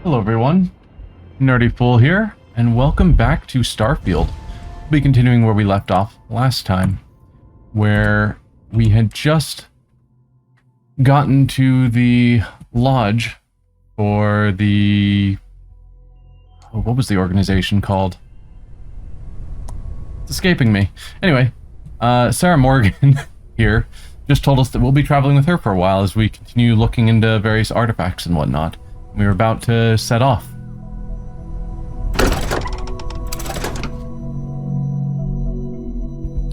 Hello everyone, Nerdy Fool here, and welcome back to Starfield. We'll be continuing where we left off last time, where we had just gotten to the lodge for the... Oh, what was the organization called? It's escaping me. Anyway, Sarah Morgan here just told us that we'll be traveling with her for a while as we continue looking into various artifacts and whatnot. We were about to set off.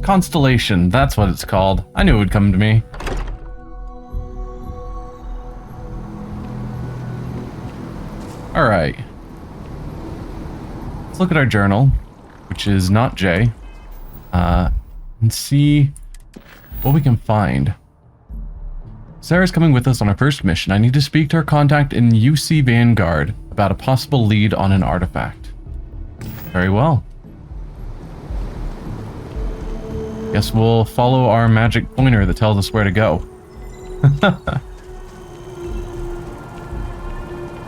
Constellation, that's what it's called. I knew it would come to me. Alright. Let's look at our journal, which is not J, and see what we can find. Sarah's coming with us on our first mission. I need to speak to our contact in UC Vanguard about a possible lead on an artifact. Very well. Guess we'll follow our magic pointer that tells us where to go.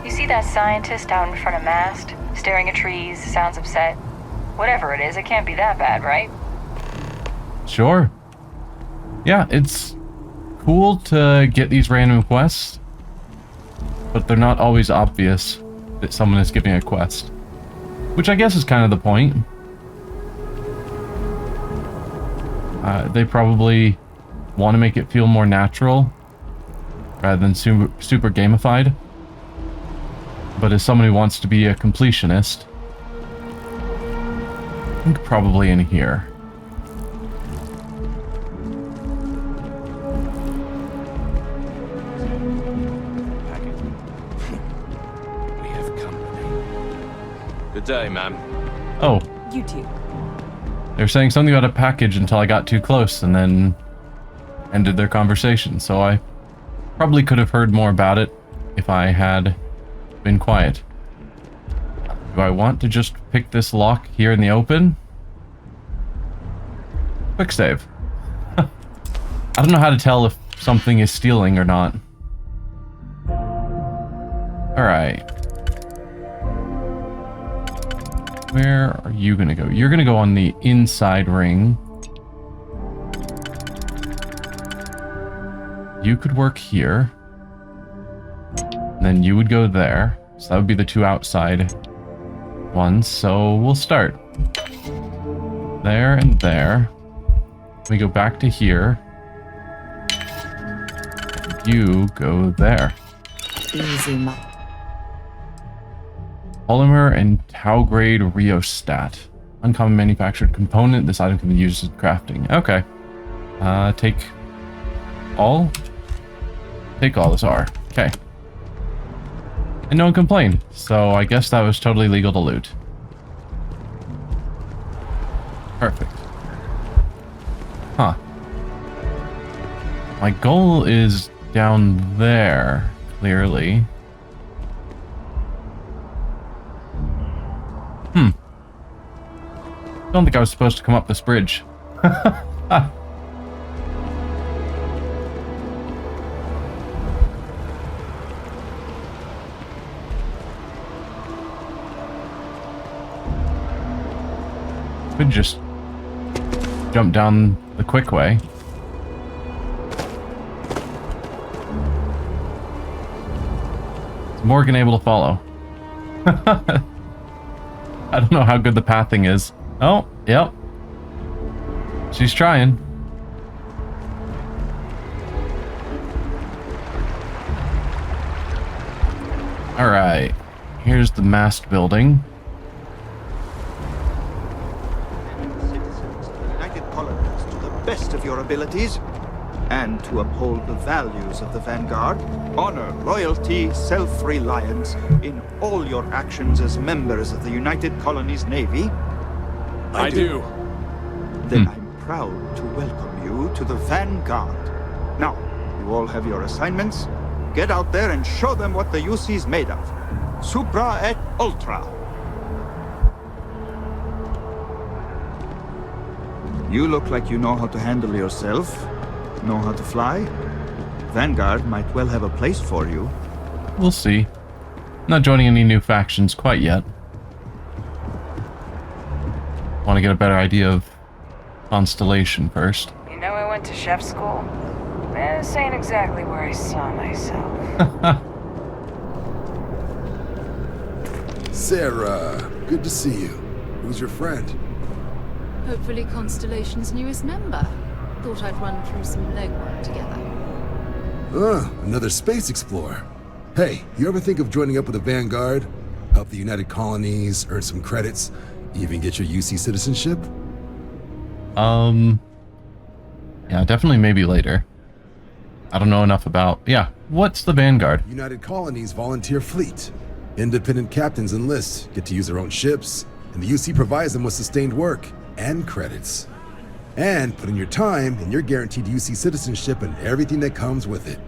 You see that scientist out in front of mast, staring at trees, sounds upset? Whatever it is, it can't be that bad, right? Sure. Yeah, it's cool to get these random quests, but they're not always obvious that someone is giving a quest, which I guess is kind of the point. They probably want to make it feel more natural rather than super gamified. But as someone who wants to be a completionist, I think probably in here. Good day, ma'am. Oh. You too. They were saying something about a package until I got too close and then ended their conversation, so I probably could have heard more about it if I had been quiet. Do I want to just pick this lock here in the open? Quick save. I don't know how to tell if something is stealing or not. Alright. Where are you gonna go? You're gonna go on the inside ring. You could work here. And then you would go there. So that would be the two outside ones. So we'll start. There and there. We go back to here. You go there. Easy, Polymer and Tau grade rheostat. Uncommon manufactured component. This item can be used as crafting. Okay. Take all? Take all this R. Okay. And no one complained. So I guess that was totally legal to loot. Perfect. Huh. My goal is down there, clearly. I don't think I was supposed to come up this bridge. Could just jump down the quick way. Is Morgan able to follow? I don't know how good the pathing is. Oh, yep. She's trying. Alright. Here's the mast building. Citizens of the United Colonies to the best of your abilities, and to uphold the values of the Vanguard, honor, loyalty, self-reliance in all your actions as members of the United Colonies Navy. I do. Then I'm proud to welcome you to the Vanguard. Now, you all have your assignments. Get out there and show them what the UC's made of. Supra et Ultra. You look like you know how to handle yourself, know how to fly. Vanguard might well have a place for you. We'll see. Not joining any new factions quite yet. Want to get a better idea of Constellation first. You know, I went to chef school. This ain't exactly where I saw myself. Sarah, good to see you. Who's your friend? Hopefully Constellation's newest member. Thought I'd run through some legwork together. Another space explorer. Hey, you ever think of joining up with the Vanguard? Help the United Colonies, earn some credits, even get your UC citizenship? Yeah, definitely maybe later. I don't know enough about... Yeah, what's the Vanguard? United Colonies volunteer fleet. Independent captains enlist, get to use their own ships, and the UC provides them with sustained work and credits. And put in your time, and you're guaranteed UC citizenship and everything that comes with it.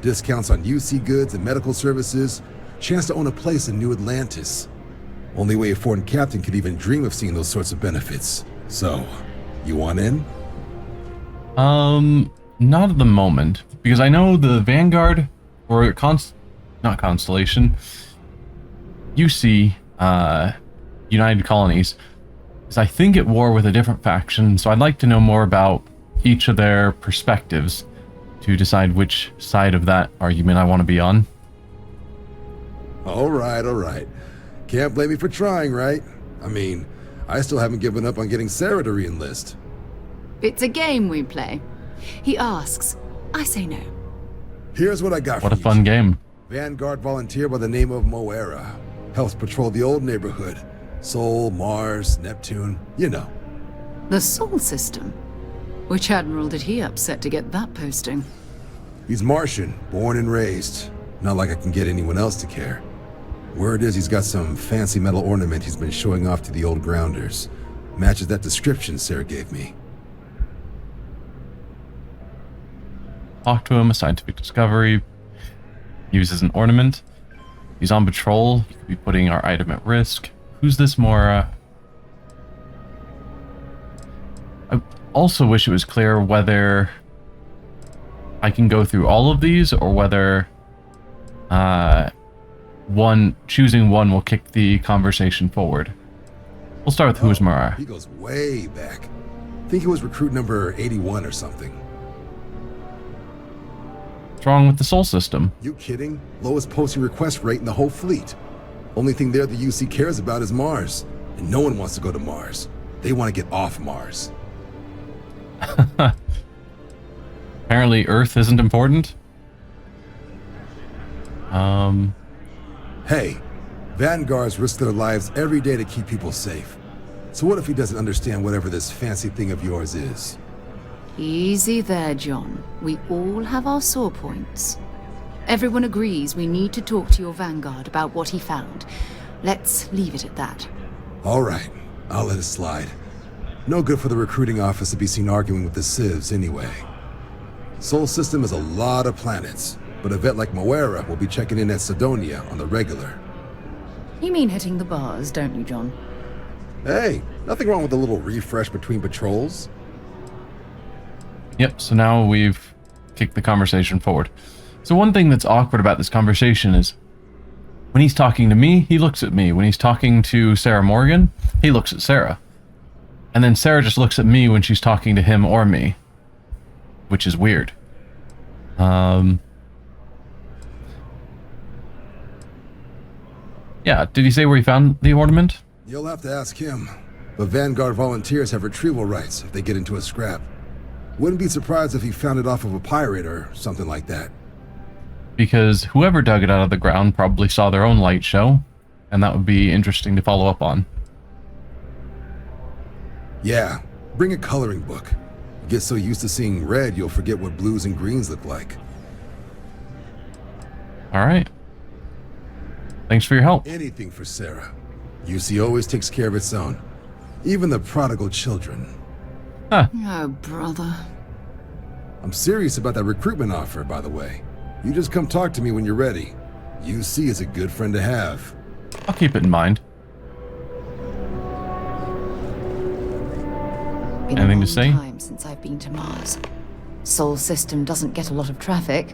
Discounts on UC goods and medical services, chance to own a place in New Atlantis. Only way a foreign captain could even dream of seeing those sorts of benefits. So, you want in? Not at the moment, because I know the Vanguard, or not Constellation, UC, United Colonies, is I think at war with a different faction, so I'd like to know more about each of their perspectives to decide which side of that argument I want to be on. All right. Can't blame me for trying, right? I mean, I still haven't given up on getting Sarah to re-enlist. It's a game we play. He asks, I say no. Here's what I got for you. What a fun game. Vanguard volunteer by the name of Moera. Helps patrol the old neighborhood. Sol, Mars, Neptune, you know. The Sol system? Which admiral did he upset to get that posting? He's Martian, born and raised. Not like I can get anyone else to care. Word is he's got some fancy metal ornament he's been showing off to the old grounders. Matches that description Sarah gave me. Talk to him, a scientific discovery. Uses an ornament. He's on patrol. He could be putting our item at risk. Who's this more, I also wish it was clear whether I can go through all of these or whether choosing one will kick the conversation forward. We'll start with who's Mara. He goes way back. Think it was recruit number 81 or something. What's wrong with the Sol system? You kidding? Lowest posting request rate in the whole fleet. Only thing there the UC cares about is Mars. And no one wants to go to Mars. They want to get off Mars. Apparently Earth isn't important. Hey, Vanguards risk their lives every day to keep people safe. So what if he doesn't understand whatever this fancy thing of yours is? Easy there, John. We all have our sore points. Everyone agrees we need to talk to your Vanguard about what he found. Let's leave it at that. All right, I'll let it slide. No good for the recruiting office to be seen arguing with the civs anyway. Sol system is a lot of planets, but a vet like Moera will be checking in at Sidonia on the regular. You mean hitting the bars, don't you, John? Hey, nothing wrong with a little refresh between patrols. Yep, so now we've kicked the conversation forward. So one thing that's awkward about this conversation is when he's talking to me, he looks at me. When he's talking to Sarah Morgan, he looks at Sarah. And then Sarah just looks at me when she's talking to him or me, which is weird. Yeah, did he say where he found the ornament? You'll have to ask him. But Vanguard volunteers have retrieval rights if they get into a scrap. Wouldn't be surprised if he found it off of a pirate or something like that. Because whoever dug it out of the ground probably saw their own light show, and that would be interesting to follow up on. Yeah, bring a coloring book. You get so used to seeing red, you'll forget what blues and greens look like. All right. Thanks for your help. Anything for Sarah. UC always takes care of its own. Even the prodigal children. Huh. Oh, brother. I'm serious about that recruitment offer, by the way. You just come talk to me when you're ready. UC is a good friend to have. I'll keep it in mind. Been Anything a to long say? time since I've been to Mars. Sol system doesn't get a lot of traffic.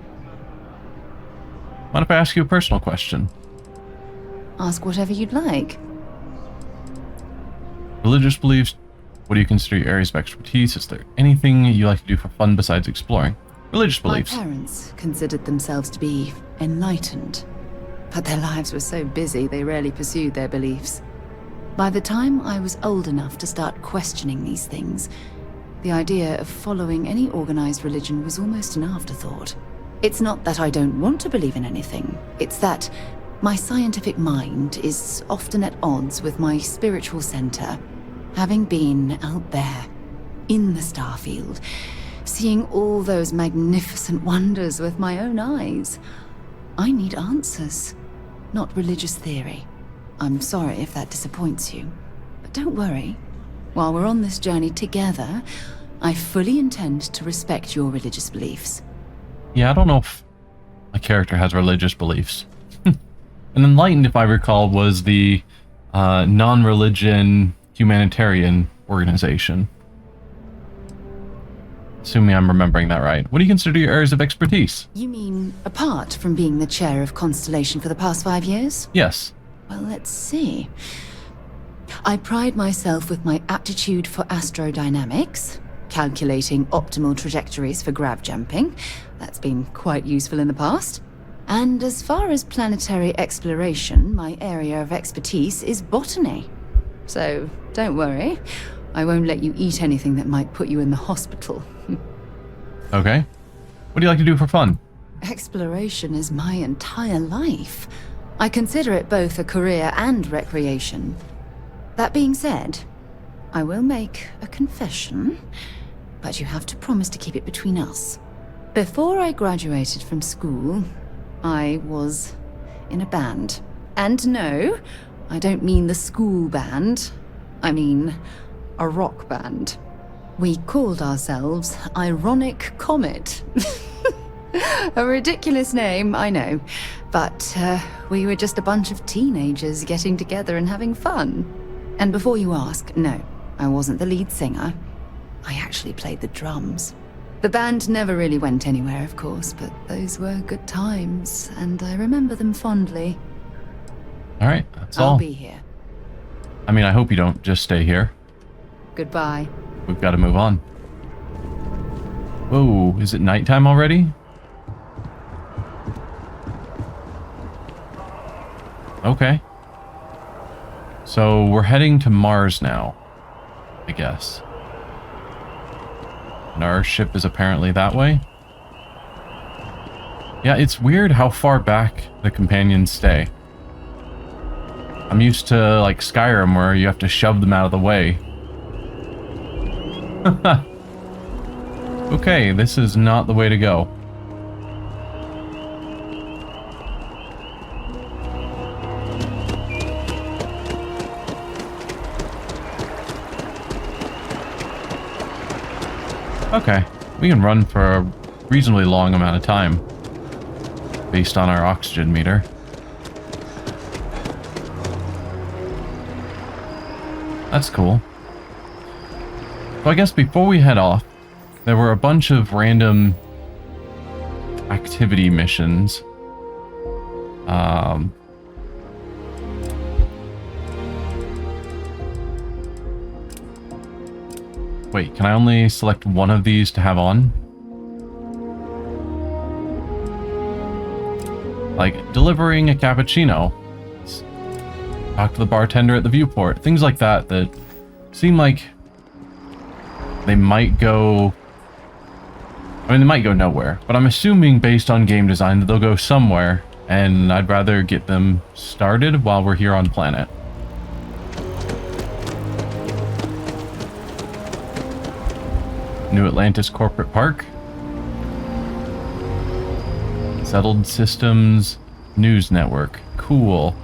Mind if I ask you a personal question? Ask whatever you'd like. Religious beliefs. What do you consider your areas of expertise? Is there anything you like to do for fun besides exploring? Religious beliefs. My parents considered themselves to be enlightened, but their lives were so busy they rarely pursued their beliefs. By the time I was old enough to start questioning these things, the idea of following any organized religion was almost an afterthought. It's not that I don't want to believe in anything, it's that my scientific mind is often at odds with my spiritual center. Having been out there, in the Starfield, seeing all those magnificent wonders with my own eyes, I need answers, not religious theory. I'm sorry if that disappoints you, but don't worry. While we're on this journey together, I fully intend to respect your religious beliefs. Yeah, I don't know if a character has religious beliefs. An Enlightened, if I recall, was the non-religion humanitarian organization. Assuming I'm remembering that right. What do you consider your areas of expertise? You mean apart from being the chair of Constellation for the past 5 years? Yes. Well, let's see. I pride myself with my aptitude for astrodynamics, calculating optimal trajectories for grav jumping. That's been quite useful in the past. And as far as planetary exploration, my area of expertise is botany. So, don't worry. I won't let you eat anything that might put you in the hospital. Okay. What do you like to do for fun? Exploration is my entire life. I consider it both a career and recreation. That being said, I will make a confession, but you have to promise to keep it between us. Before I graduated from school, I was in a band. And no, I don't mean the school band. I mean a rock band. We called ourselves Ironic Comet. A ridiculous name, I know. But we were just a bunch of teenagers getting together and having fun. And before you ask, no, I wasn't the lead singer. I actually played the drums. The band never really went anywhere, of course, but those were good times, and I remember them fondly. All right, that's all. I'll be here. I mean, I hope you don't just stay here. Goodbye. We've got to move on. Whoa, is it nighttime already? Okay. So we're heading to Mars now, I guess. And our ship is apparently that way. Yeah, it's weird how far back the companions stay. I'm used to, like, Skyrim, where you have to shove them out of the way. Okay, this is not the way to go. Okay, we can run for a reasonably long amount of time, based on our oxygen meter. That's cool. So I guess before we head off, there were a bunch of random activity missions. Wait, can I only select one of these to have on? Like, delivering a cappuccino. Talk to the bartender at the viewport. Things like that that seem like they might go... I mean, they might go nowhere, but I'm assuming based on game design that they'll go somewhere, and I'd rather get them started while we're here on planet. New Atlantis Corporate Park. Settled Systems News Network. Cool.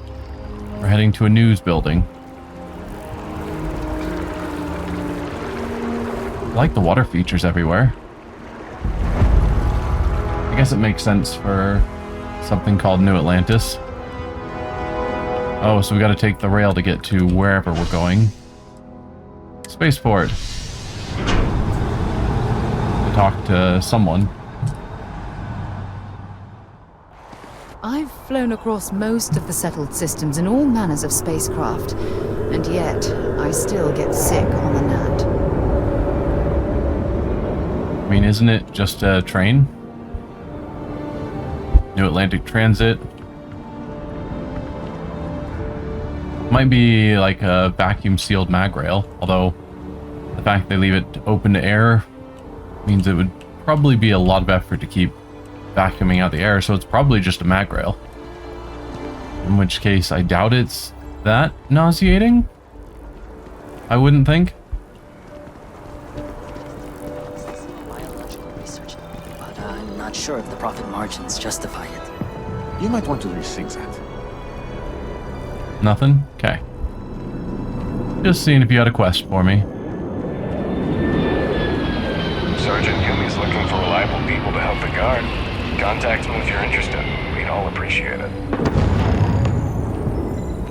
We're heading to a news building. I like the water features everywhere. I guess it makes sense for something called New Atlantis. Oh, so we gotta take the rail to get to wherever we're going. Spaceport. To talk to someone. I've flown across most of the settled systems in all manners of spacecraft, and yet I still get sick on the nat. I mean, isn't it just a train? New Atlantic Transit. Might be like a vacuum-sealed mag rail, although the fact they leave it open to air means it would probably be a lot of effort to keep vacuuming out the air, so it's probably just a mag rail. In which case, I doubt it's that nauseating. I wouldn't think. Biological research, but I'm not sure if the profit margins justify it. You might want to rethink that. Nothing? Okay. Just seeing if you had a quest for me. Sergeant Yumi's looking for reliable people to help the guard. Contact me if you're interested. We'd all appreciate it.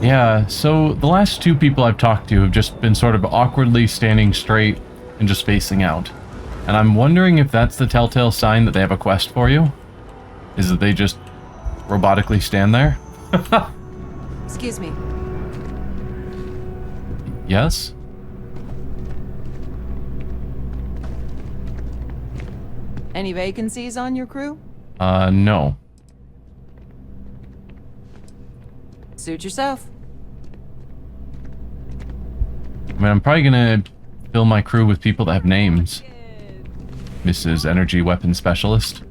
Yeah, so the last two people I've talked to have just been sort of awkwardly standing straight and just facing out. And I'm wondering if that's the telltale sign that they have a quest for you? Is that they just robotically stand there? Excuse me. Yes? Any vacancies on your crew? No. Suit yourself. I mean, I'm probably gonna fill my crew with people that have names. Mrs. Energy Weapons Specialist.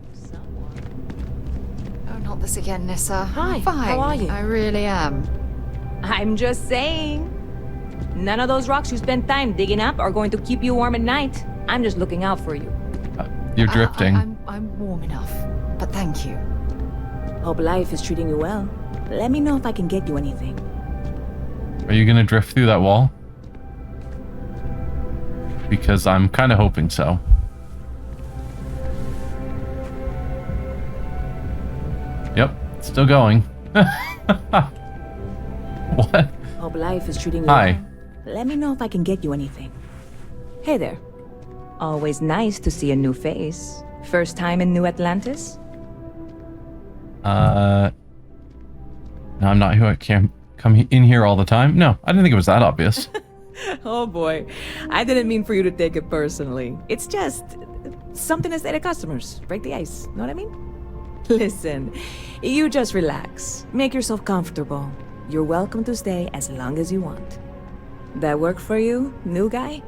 Oh, not this again, Nissa. Hi, I'm fine. how are you? I really am. I'm just saying. None of those rocks you spend time digging up are going to keep you warm at night. I'm just looking out for you. You're drifting. I'm warm enough, but thank you. Hope life is treating you well. Let me know if I can get you anything. Are you gonna drift through that wall? Because I'm kind of hoping so. Yep, still going. What? Hope life is treating you Hi. well. Let me know if I can get you anything. Hey there. Always nice to see a new face. First time in New Atlantis? No, I'm not who I can come in here all the time. No, I didn't think it was that obvious. Oh boy. I didn't mean for you to take it personally. It's just something to say to customers. Break the ice. Know what I mean? Listen, you just relax. Make yourself comfortable. You're welcome to stay as long as you want. That work for you, new guy?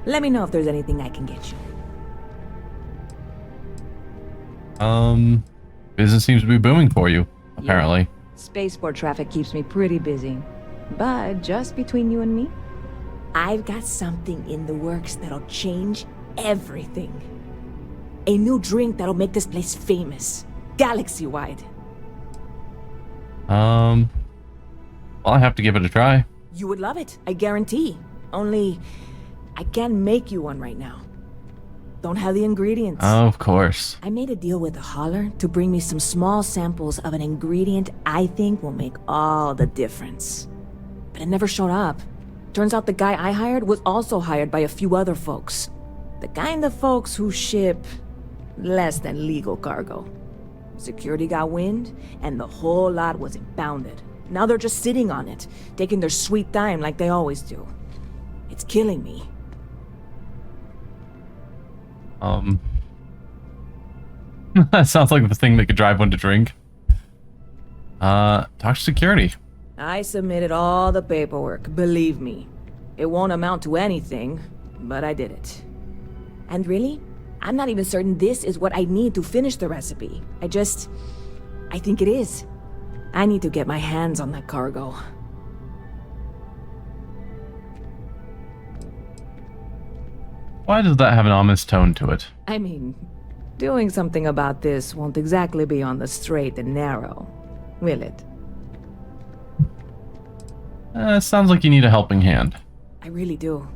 Let me know if there's anything I can get you. Business seems to be booming for you, apparently. Yeah. Spaceport traffic keeps me pretty busy. But just between you and me, I've got something in the works that'll change everything. A new drink that'll make this place famous. Galaxy-wide. Well, I have to give it a try. You would love it, I guarantee. Only, I can't make you one right now. Don't have the ingredients. Oh, of course. I made a deal with a hauler to bring me some small samples of an ingredient I think will make all the difference. But it never showed up. Turns out the guy I hired was also hired by a few other folks. The kind of folks who ship less than legal cargo. Security got wind, and the whole lot was impounded. Now they're just sitting on it, taking their sweet time like they always do. It's killing me. That sounds like the thing that could drive one to drink. Talk to security. I submitted all the paperwork, believe me. It won't amount to anything, but I did it. And really, I'm not even certain this is what I need to finish the recipe. I think it is. I need to get my hands on that cargo. Why does that have an ominous tone to it? I mean, doing something about this won't exactly be on the straight and narrow, will it? Sounds like you need a helping hand. I really do.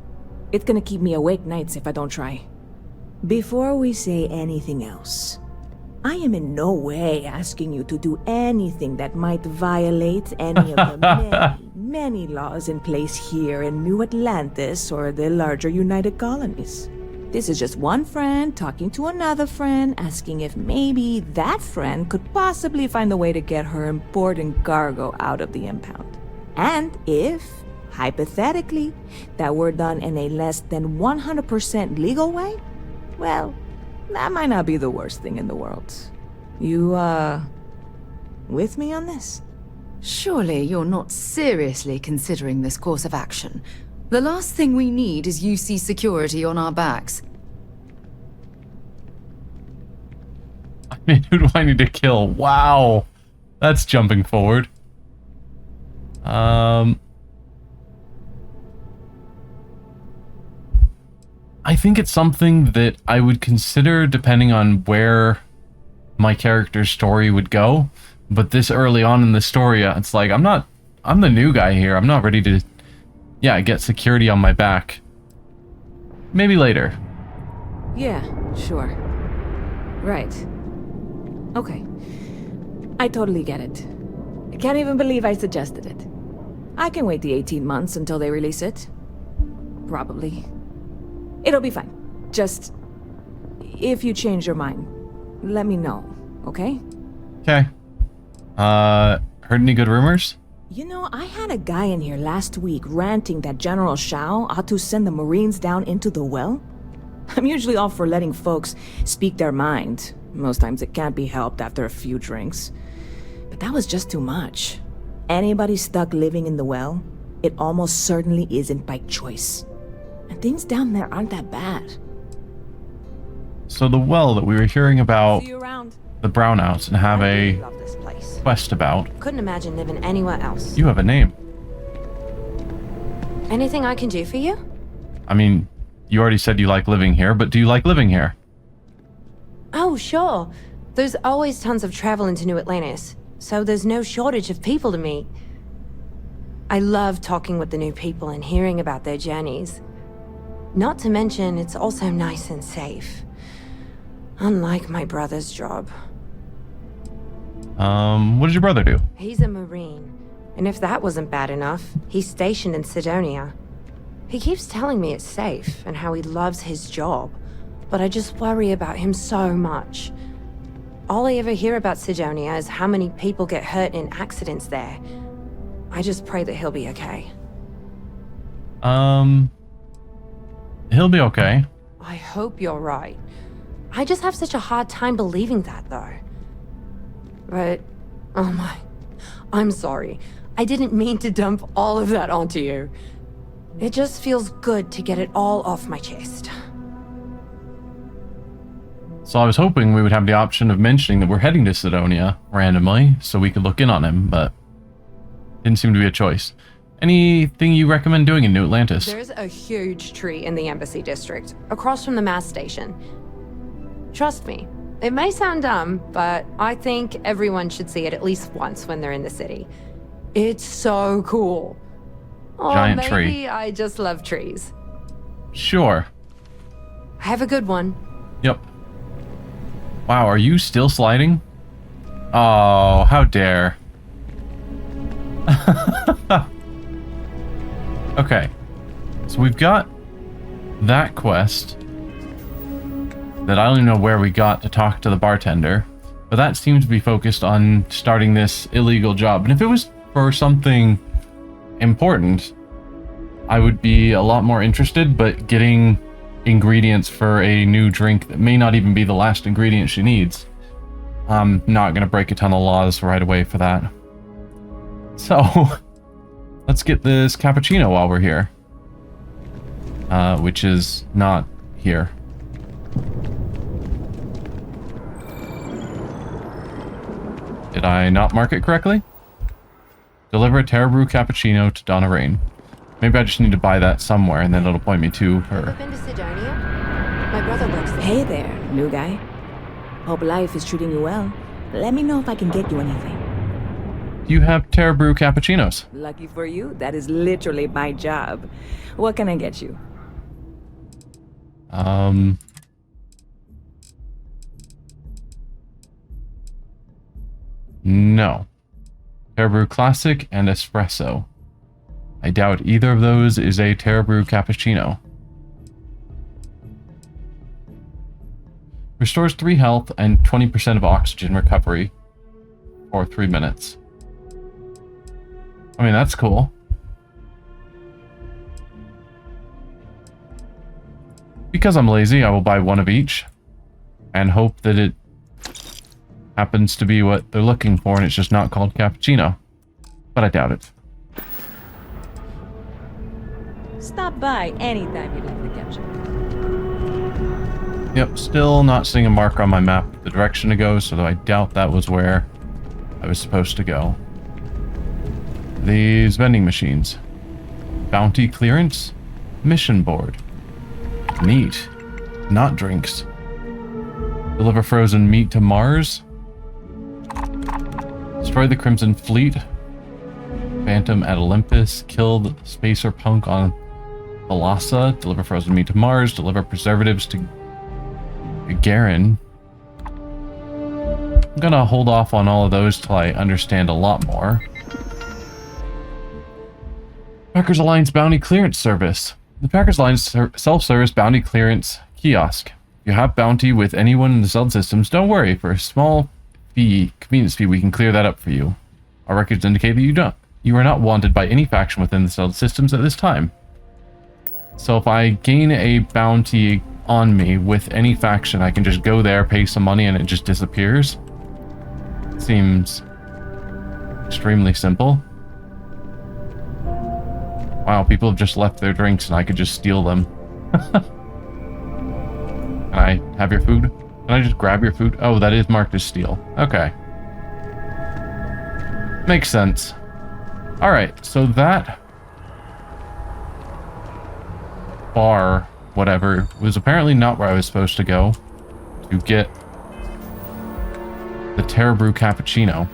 It's gonna keep me awake nights if I don't try. Before we say anything else, I am in no way asking you to do anything that might violate any of the many laws in place here in New Atlantis or the larger United Colonies. This is just one friend talking to another friend, asking if maybe that friend could possibly find a way to get her important cargo out of the impound. And if, hypothetically, that were done in a less than 100% legal way, well, that might not be the worst thing in the world. You, with me on this? Surely you're not seriously considering this course of action. The last thing we need is UC security on our backs. I mean, who do I need to kill? Wow. That's jumping forward. I think it's something that I would consider depending on where my character's story would go. But this early on in the story, it's like, I'm the new guy here. I'm not ready to, get security on my back. Maybe later. Yeah, sure. Right. Okay. I totally get it. I can't even believe I suggested it. I can wait the 18 months until they release it. Probably. It'll be fine. Just, if you change your mind, let me know, okay? Okay. Heard any good rumors? You know, I had a guy in here last week ranting that General Shao ought to send the Marines down into the well. I'm usually all for letting folks speak their mind. Most times it can't be helped after a few drinks. But that was just too much. Anybody stuck living in the well, it almost certainly isn't by choice. And things down there aren't that bad. So the well that we were hearing about, See you around. the brownouts, and have a Love this place. quest about. Couldn't imagine living anywhere else. You have a name. Anything I can do for you? I mean, you already said you like living here, but do you like living here? Oh, sure. There's always tons of travel into New Atlantis, so there's no shortage of people to meet. I love talking with the new people and hearing about their journeys. Not to mention, it's also nice and safe. Unlike my brother's job. What did your brother do? He's a Marine, and if that wasn't bad enough, he's stationed in Sidonia. He keeps telling me it's safe and how he loves his job, but I just worry about him so much. All I ever hear about Sidonia is how many people get hurt in accidents there. I just pray that he'll be okay. He'll be okay. I hope you're right. I just have such a hard time believing that, though. But, oh my, I'm sorry. I didn't mean to dump all of that onto you. It just feels good to get it all off my chest. So I was hoping we would have the option of mentioning that we're heading to Sidonia randomly, so we could look in on him, but didn't seem to be a choice. Anything you recommend doing in New Atlantis? There's a huge tree in the Embassy District, across from the mass station. Trust me, it may sound dumb, but I think everyone should see it at least once when they're in the city. It's so cool. Or Giant maybe tree. I just love trees. Sure. Have a good one. Yep. Wow, are you still sliding? Oh, how dare. Okay. So we've got that quest that I don't even know where we got to talk to the bartender, but that seems to be focused on starting this illegal job. And if it was for something important, I would be a lot more interested, but getting ingredients for a new drink that may not even be the last ingredient she needs, I'm not going to break a ton of laws right away for that. So, let's get this cappuccino while we're here. Which is not here. Did I not mark it correctly? Deliver a Terra Brew cappuccino to Donna Rain. Maybe I just need to buy that somewhere and then it'll point me to her. Been to Sidonia? My brother works there. Hey there, new guy. Hope life is treating you well. Let me know if I can get you anything. You have Terra Brew cappuccinos. Lucky for you, that is literally my job. What can I get you? No. Terra Brew Classic and Espresso. I doubt either of those is a Terra Brew cappuccino. Restores 3 health and 20% of oxygen recovery for 3 minutes. I mean, that's cool. Because I'm lazy, I will buy one of each and hope that it happens to be what they're looking for and it's just not called cappuccino. But I doubt it. Stop by anytime you leave the capture. Yep, still not seeing a marker on my map the direction to go, so I doubt that was where I was supposed to go. These vending machines. Bounty clearance. Mission board. Neat. Not drinks. Deliver frozen meat to Mars. Destroy the Crimson Fleet. Phantom at Olympus. Killed Spacer Punk on Thalassa. Deliver frozen meat to Mars. Deliver preservatives to Garen. I'm gonna hold off on all of those till I understand a lot more. Packers Alliance Bounty Clearance Service. The Packers Alliance self-service bounty clearance kiosk. If you have bounty with anyone in the Zeld systems, don't worry. For a small fee, convenience fee, we can clear that up for you. Our records indicate that you are not wanted by any faction within the Zeld systems at this time. So if I gain a bounty on me with any faction, I can just go there, pay some money, and it just disappears. Seems extremely simple. Wow, people have just left their drinks and I could just steal them. Can I have your food? Can I just grab your food? Oh, that is marked as steal. Okay. Makes sense. Alright, so that bar, whatever, was apparently not where I was supposed to go to get the Terra Brew Cappuccino.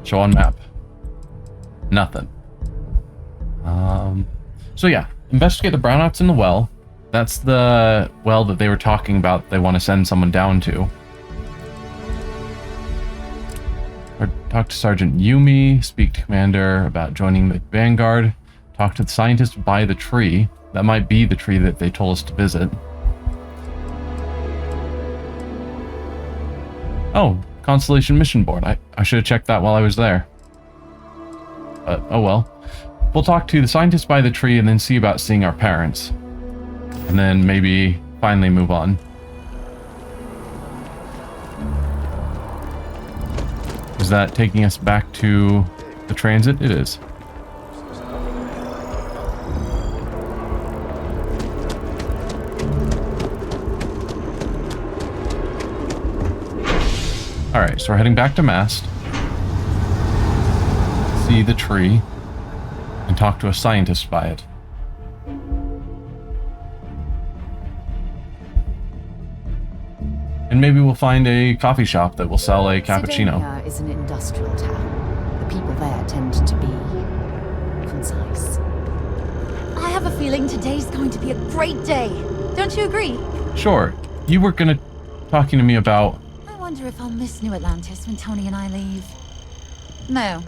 Show on map. Nothing. So yeah, investigate the brownouts in the well. That's the well that they were talking about they want to send someone down to. Or talk to Sergeant Yumi, speak to Commander about joining the Vanguard, talk to the scientist by the tree. That might be the tree that they told us to visit. Oh, Constellation mission board. I should have checked that while I was there. But, oh well. We'll talk to the scientist by the tree and then see about seeing our parents. And then maybe finally move on. Is that taking us back to the transit? It is. Alright, so we're heading back to Mast. See the tree. And talk to a scientist by it. And maybe we'll find a coffee shop that will sell a cappuccino. Sidonia is an industrial town. The people there tend to be concise. I have a feeling today's going to be a great day. Don't you agree? Sure. You were talking to me about... I wonder if I'll miss New Atlantis when Tony and I leave. No.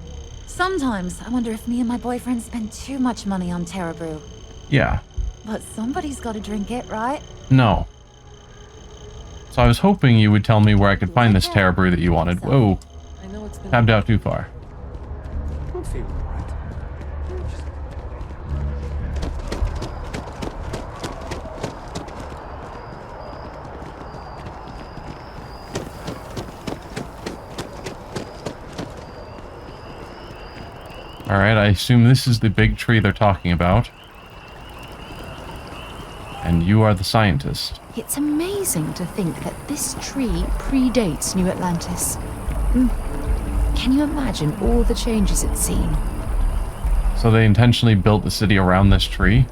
Sometimes I wonder if me and my boyfriend spend too much money on Terra Brew. Yeah. But somebody's got to drink it, right? No. So I was hoping you would tell me where I could find this Terra Brew that you wanted. Whoa. Tabbed out too far. Alright, I assume this is the big tree they're talking about. And you are the scientist. It's amazing to think that this tree predates New Atlantis. Can you imagine all the changes it's seen? So they intentionally built the city around this tree?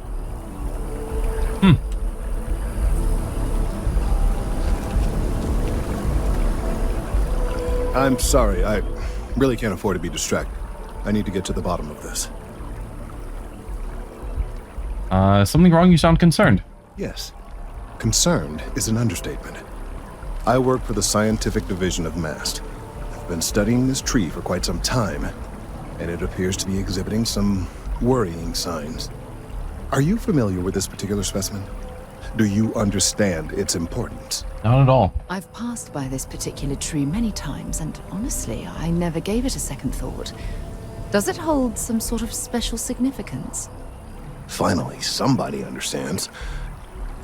I'm sorry, I really can't afford to be distracted. I need to get to the bottom of this. Something wrong? You sound concerned. Yes. Concerned is an understatement. I work for the scientific division of MAST. I've been studying this tree for quite some time, and it appears to be exhibiting some worrying signs. Are you familiar with this particular specimen? Do you understand its importance? Not at all. I've passed by this particular tree many times, and honestly, I never gave it a second thought. Does it hold some sort of special significance? Finally, somebody understands.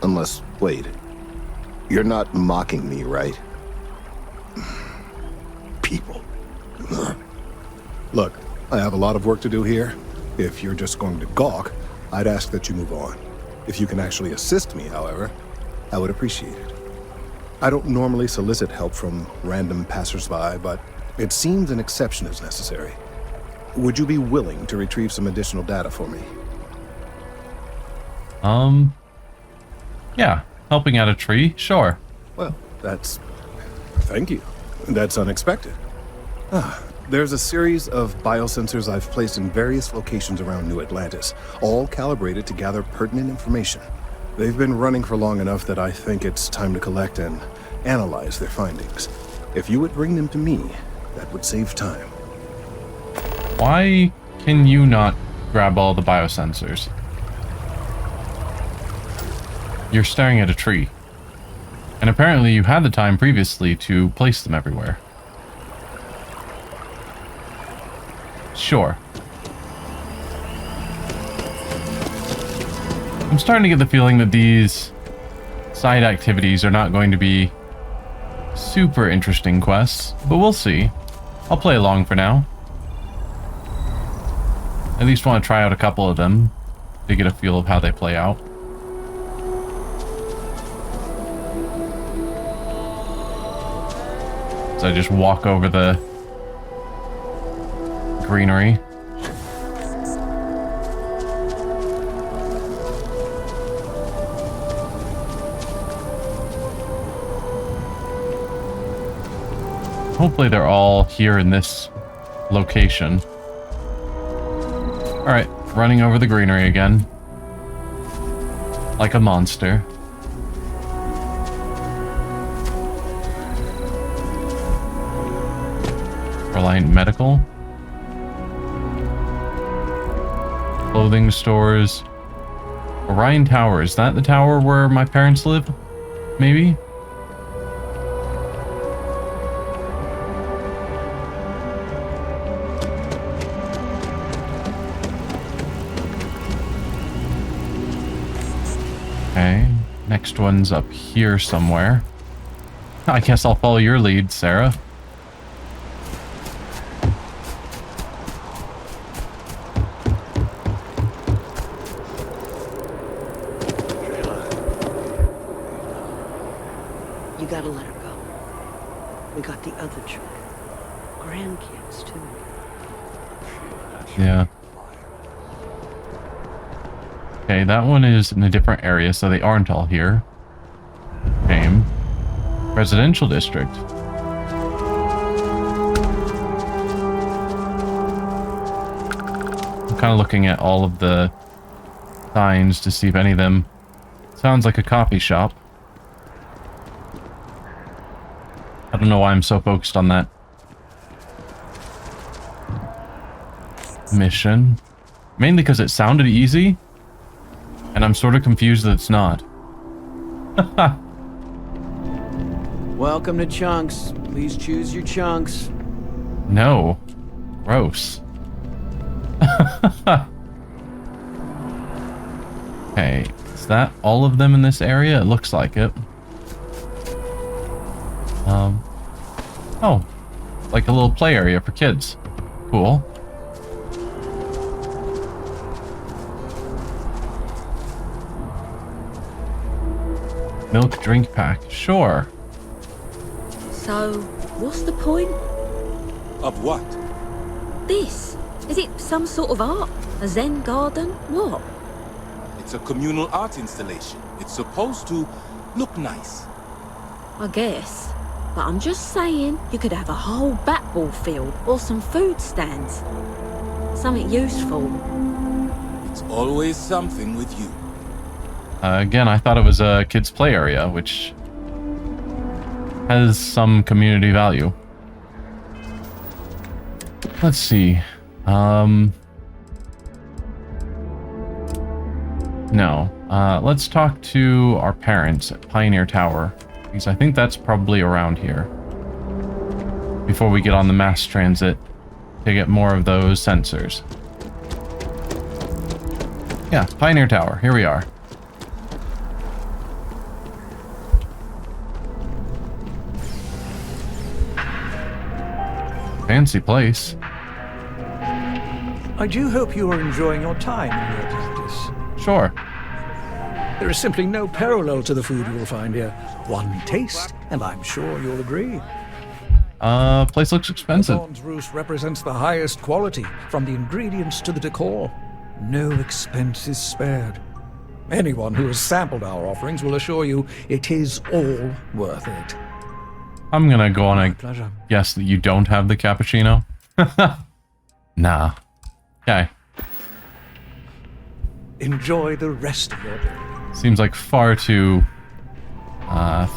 Unless, wait. You're not mocking me, right? People. Ugh. Look, I have a lot of work to do here. If you're just going to gawk, I'd ask that you move on. If you can actually assist me, however, I would appreciate it. I don't normally solicit help from random passersby, but it seems an exception is necessary. Would you be willing to retrieve some additional data for me? Yeah, helping out a tree, sure. Well, thank you. That's unexpected. There's a series of biosensors I've placed in various locations around New Atlantis, all calibrated to gather pertinent information. They've been running for long enough that I think it's time to collect and analyze their findings. If you would bring them to me, that would save time. Why can you not grab all the biosensors? You're staring at a tree. And apparently you had the time previously to place them everywhere. Sure. I'm starting to get the feeling that these side activities are not going to be super interesting quests, but we'll see. I'll play along for now. At least want to try out a couple of them to get a feel of how they play out. So I just walk over the greenery. Hopefully they're all here in this location. Alright, running over the greenery again. Like a monster. Reliant Medical. Clothing stores. Orion Tower. Is that the tower where my parents live? Maybe? Okay. Next one's up here somewhere. I guess I'll follow your lead, Sarah. You gotta let her go. We got the other trick. Grandkids, too. Yeah. Okay, that one is in a different area, so they aren't all here. Game. Residential district. I'm kind of looking at all of the signs to see if any of them sounds like a coffee shop. I don't know why I'm so focused on that mission. Mainly because it sounded easy, and I'm sort of confused that it's not. Welcome to Chunks. Please choose your chunks. No. Gross. Okay, is that all of them in this area? It looks like it. Oh, like a little play area for kids. Cool. Milk drink pack, sure. So, what's the point? Of what? This? Is it some sort of art? A Zen garden? What? It's a communal art installation. It's supposed to look nice. I guess. But I'm just saying, you could have a whole bat-ball field or some food stands. Something useful. It's always something with you. Again, I thought it was a kids' play area, which has some community value. Let's see. No. Let's talk to our parents at Pioneer Tower, because I think that's probably around here. Before we get on the mass transit to get more of those sensors. Yeah, Pioneer Tower. Here we are. Fancy place. I do hope you are enjoying your time in the Atlantis. Sure. There is simply no parallel to the food you will find here. One taste, and I'm sure you'll agree. Place looks expensive. Bond's Roost represents the highest quality, from the ingredients to the decor. No expense is spared. Anyone who has sampled our offerings will assure you it is all worth it. I'm gonna go on a pleasure. guess that you don't have the cappuccino. Nah. Okay. Enjoy the rest of your day. Seems like far too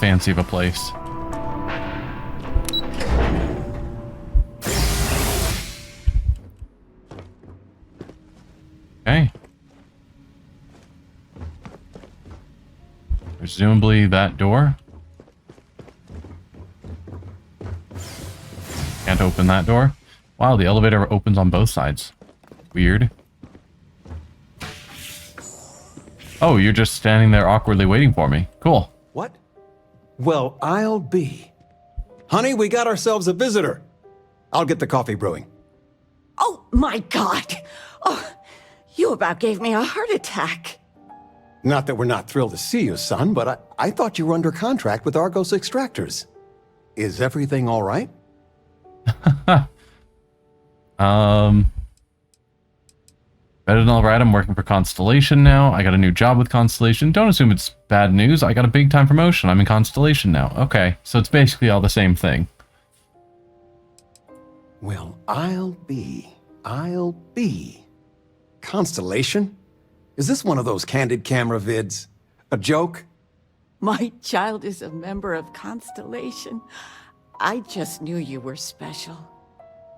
fancy of a place. Okay. Presumably that door. Can't open that door. Wow, the elevator opens on both sides. Weird. Oh, you're just standing there awkwardly waiting for me. Cool. What? Well, I'll be. Honey, we got ourselves a visitor. I'll get the coffee brewing. Oh, my God. Oh, you about gave me a heart attack. Not that we're not thrilled to see you, son, but I thought you were under contract with Argos Extractors. Is everything all right? Better than all right. I'm working for Constellation now. I got a new job with Constellation. Don't assume it's bad news. I got a big time promotion. I'm in Constellation now. Okay, so it's basically all the same thing. Well, I'll be. Constellation? Is this one of those candid camera vids? A joke? My child is a member of Constellation. I just knew you were special.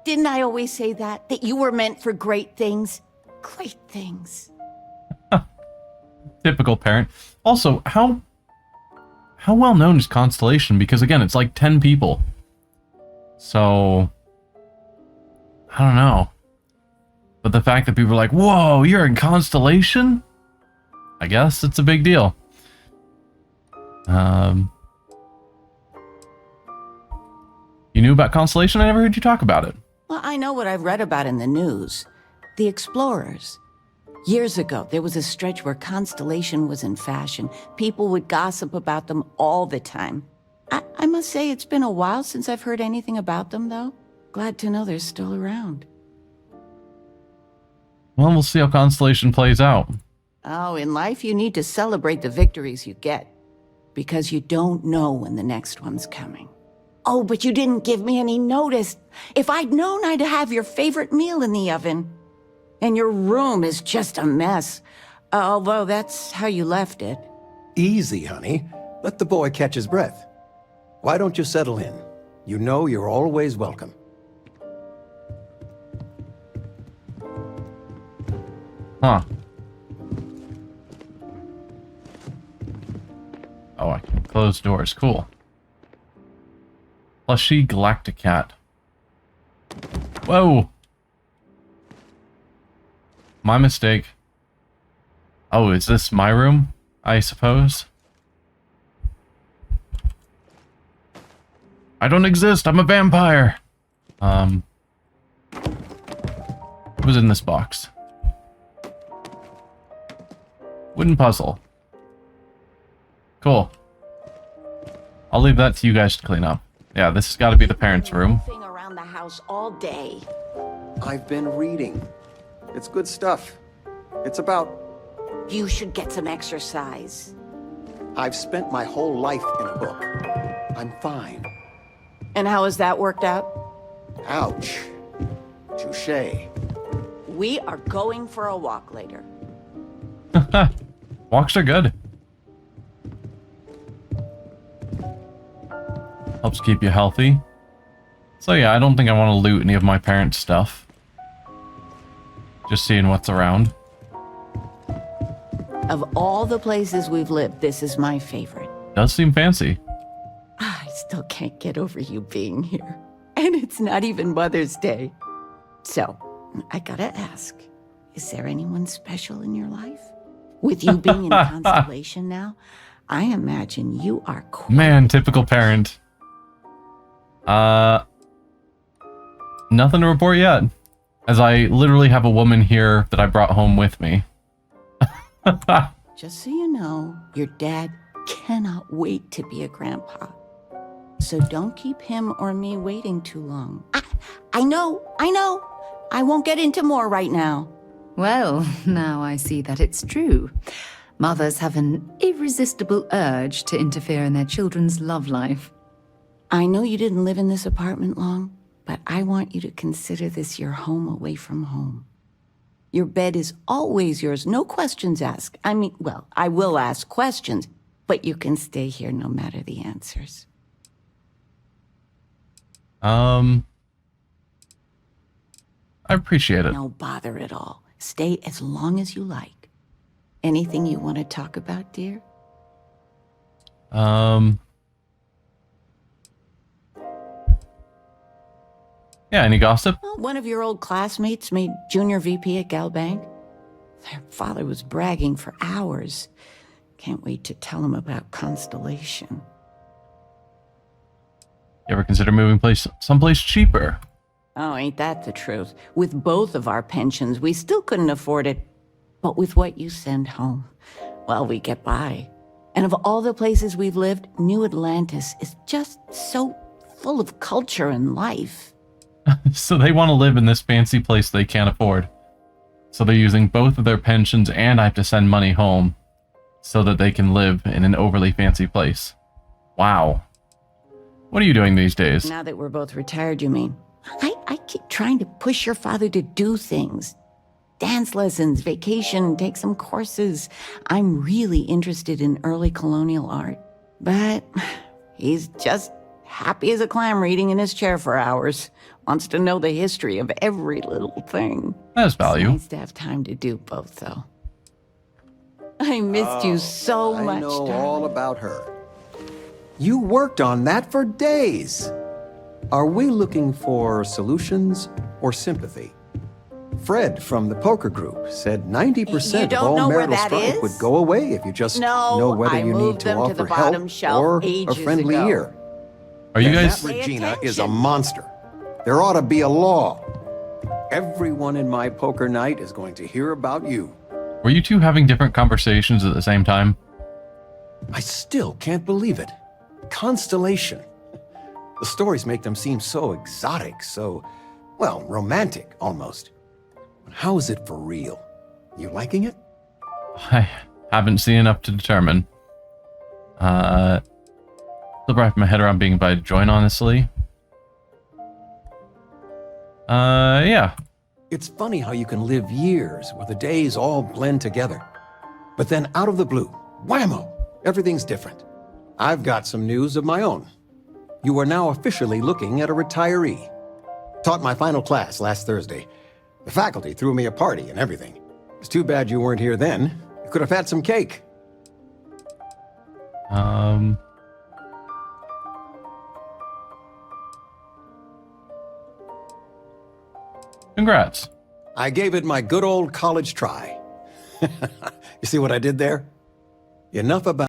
Didn't I always say that? That you were meant for great things? Great things. Typical parent. Also, how well known is Constellation? Because again, it's like 10 people. So, I don't know. But the fact that people are like, whoa, you're in Constellation? I guess it's a big deal. You knew about Constellation? I never heard you talk about it. Well, I know what I've read about in the news. The Explorers. Years ago, there was a stretch where Constellation was in fashion. People would gossip about them all the time. I must say it's been a while since I've heard anything about them, though. Glad to know they're still around. Well, we'll see how Constellation plays out. Oh, in life you need to celebrate the victories you get. Because you don't know when the next one's coming. Oh, but you didn't give me any notice. If I'd known, I'd have your favorite meal in the oven. And your room is just a mess. Although that's how you left it. Easy, honey. Let the boy catch his breath. Why don't you settle in? You know you're always welcome. Huh. Oh, I can close doors. Cool. Plushy Galacticat. Whoa! My mistake. Oh, is this my room? I suppose? I don't exist! I'm a vampire! What was in this box? Wooden puzzle. Cool. I'll leave that to you guys to clean up. Yeah, this has got to be the parents' room. Around the house all day. I've been reading. It's good stuff. It's about... You should get some exercise. I've spent my whole life in a book. I'm fine. And how has that worked out? Ouch. Touché. We are going for a walk later. Walks are good. Helps keep you healthy. So yeah, I don't think I want to loot any of my parents' stuff. Just seeing what's around. Of all the places we've lived, this is my favorite. Does seem fancy. I still can't get over you being here. And it's not even Mother's Day. So, I gotta ask, is there anyone special in your life? With you being in Constellation now, I imagine you are Man, typical parent. Nothing to report yet. As I literally have a woman here that I brought home with me. Just so you know, your dad cannot wait to be a grandpa. So don't keep him or me waiting too long. I know. I won't get into more right now. Well, now I see that it's true. Mothers have an irresistible urge to interfere in their children's love life. I know you didn't live in this apartment long, but I want you to consider this your home away from home. Your bed is always yours, no questions asked. I mean, well, I will ask questions, but you can stay here no matter the answers. I appreciate it. No bother at all. Stay as long as you like. Anything you want to talk about, dear? Yeah, any gossip? Well, one of your old classmates made junior VP at Galbank. Their father was bragging for hours. Can't wait to tell him about Constellation. You ever consider moving someplace cheaper? Oh, ain't that the truth? With both of our pensions, we still couldn't afford it. But with what you send home, well, we get by. And of all the places we've lived, New Atlantis is just so full of culture and life. So they want to live in this fancy place they can't afford. So they're using both of their pensions and I have to send money home so that they can live in an overly fancy place. Wow. What are you doing these days? Now that we're both retired, you mean? I keep trying to push your father to do things. Dance lessons, vacation, take some courses. I'm really interested in early colonial art. But he's just happy as a clam reading in his chair for hours. Wants to know the history of every little thing. That's value. It's nice to have time to do both, though. I missed you so much, I know darling. all about her. You worked on that for days. Are we looking for solutions or sympathy? Fred from the poker group said 90% of all marital strife would go away if you just know whether you need to offer help or a friendly ear. Are you guys... That Regina is a monster. There ought to be a law. Everyone in my poker night is going to hear about you. Were you two having different conversations at the same time? I still can't believe it. Constellation. The stories make them seem so exotic, so, well, romantic, almost. But how is it for real? You liking it? I haven't seen enough to determine. Still wrap my head around being invited to join, honestly. Yeah. It's funny how you can live years where the days all blend together. But then out of the blue, whammo, everything's different. I've got some news of my own. You are now officially looking at a retiree. Taught my final class last Thursday. The faculty threw me a party and everything. It's too bad you weren't here then. You could have had some cake. Congrats. I gave it my good old college try. You see what I did there? Enough about